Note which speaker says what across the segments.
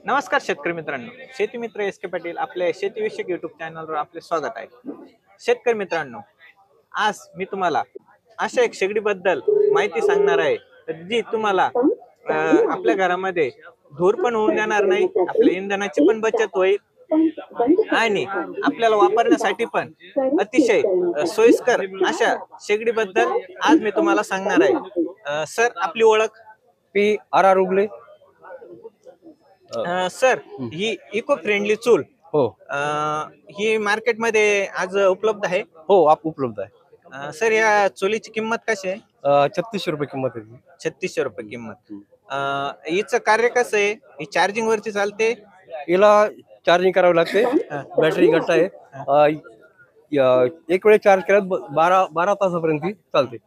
Speaker 1: नमस्कार शेतकरी मित्रांनो, शेती मित्र एस के पाटील आपल्या शेतीविषयक युट्यूब चॅनलवर आपले स्वागत आहे. शेतकरी मित्रांनो, आज मी तुम्हाला अशा एक शेगडीबद्दल माहिती सांगणार आहे जी तुम्हाला आपल्या घरामध्ये धूर पण होऊन देणार नाही, आपल्या इंधनाची पण बचत होईल आणि आपल्याला वापरण्यासाठी पण अतिशय सोयीस्कर अशा शेगडीबद्दल आज मी तुम्हाला सांगणार आहे. सर, आपली ओळख?
Speaker 2: PRR उगले.
Speaker 1: सर, ही इको फ्रेंडली चूल
Speaker 2: हो
Speaker 1: ही मार्केटमध्ये आज उपलब्ध आहे.
Speaker 2: हो आप उपलब्ध आहे.
Speaker 1: सर, या चुलीची किंमत कशी आहे?
Speaker 2: 3600 रुपये किंमत आहे.
Speaker 1: 3600 रुपये किंमत. हिचं कार्य कसं आहे? ही चार्जिंग वरती चालते?
Speaker 2: याला चार्जिंग करावं लागते. बॅटरी घट्ट आहे. एक वेळेस चार्ज केल्यास 12 तासापर्यंत ती चालते.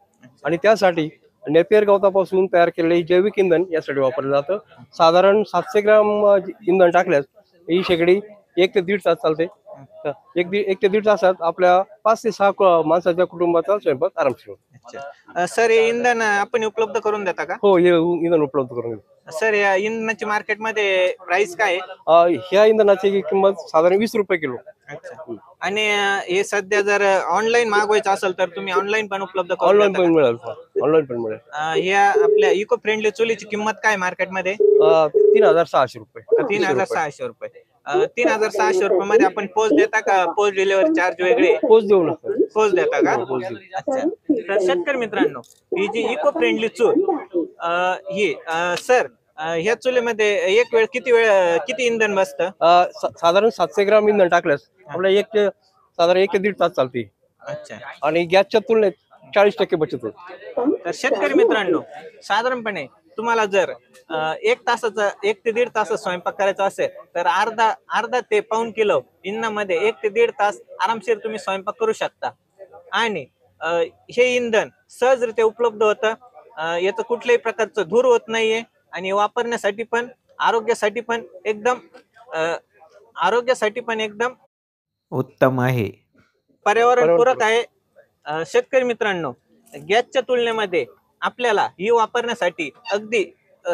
Speaker 2: आणि त्यासाठी नेपियर गवतापासून तयार केलेले जैविक इंधन यासाठी वापरलं जातं. साधारण 700 ग्राम इंधन टाकल्यास ही शेगडी 1 ते 1.5 तास चालते. 1 ते 1.5 तासात आपल्या 5 ते 6 माणसाच्या कुटुंबाचा स्वयंपाक आरामशीर होतो.
Speaker 1: सर, हे इंधन आपण उपलब्ध करून देता का?
Speaker 2: हो, हे इंधन उपलब्ध करून देतो.
Speaker 1: सर, या इंधनाची मार्केटमध्ये प्राइस काय आहे?
Speaker 2: ह्या इंधनाची किंमत साधारण 20 रुपये किलो.
Speaker 1: अच्छा. आणि हे सध्या जर ऑनलाईन मागवायचं असेल तर तुम्ही ऑनलाईन पण उपलब्ध करून
Speaker 2: ऑनलाईन
Speaker 1: देता
Speaker 2: पण
Speaker 1: का?
Speaker 2: मिळेल. ऑनलाईन पण मिळेल.
Speaker 1: या आपल्या इको फ्रेंडली चुलीची किंमत काय मार्केटमध्ये?
Speaker 2: 3600 रुपये.
Speaker 1: 3600 रुपये. 3600 रुपये मध्ये आपण पोस्ट देता का? पोस्ट डिलिव्हरी चार्ज वेगळे?
Speaker 2: पोच देऊ ना.
Speaker 1: पोस्ट देता का?
Speaker 2: पोच देऊ.
Speaker 1: अच्छा. तर शेतकरी मित्रांनो, ही जी इको फ्रेंडली चूल ही सर, ह्या चुलीमध्ये एक वेळ किती इंधन बसतं?
Speaker 2: साधारण 700 ग्राम इंधन टाकल्यास आपल्या साधारण 1 ते 1.5 तास चालते.
Speaker 1: अच्छा.
Speaker 2: आणि गॅसच्या तुलनेत 40% बचत होते.
Speaker 1: तर शेतकरी मित्रांनो, साधारणपणे तुम्हाला जर 1 ते 1.5 तास स्वयंपाक करायचा असेल तर अर्धा ते पाऊण किलो इंधनामध्ये 1 ते 1.5 तास आरामशीर तुम्ही स्वयंपाक करू शकता. आणि हे इंधन सहजरित्या उपलब्ध होतं. याचं कुठल्याही प्रकारचं धूर होत नाहीये आणि वापरण्यासाठी पण आरोग्यासाठी पण एकदम उत्तम आहे, पर्यावरणपूरक आहे. शेतकरी मित्रांनो, गॅसच्या तुलनेमध्ये आपल्याला ही वापरण्यासाठी अगदी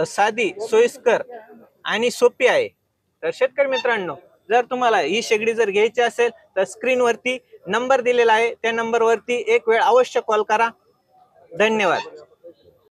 Speaker 1: साधी, सोयीस्कर आणि सोपी आहे. तर शेतकरी मित्रांनो, जर तुम्हाला ही शेगडी जर घ्यायची असेल तर स्क्रीनवरती नंबर दिलेला आहे, त्या नंबरवरती एक वेळ अवश्य कॉल करा. धन्यवाद.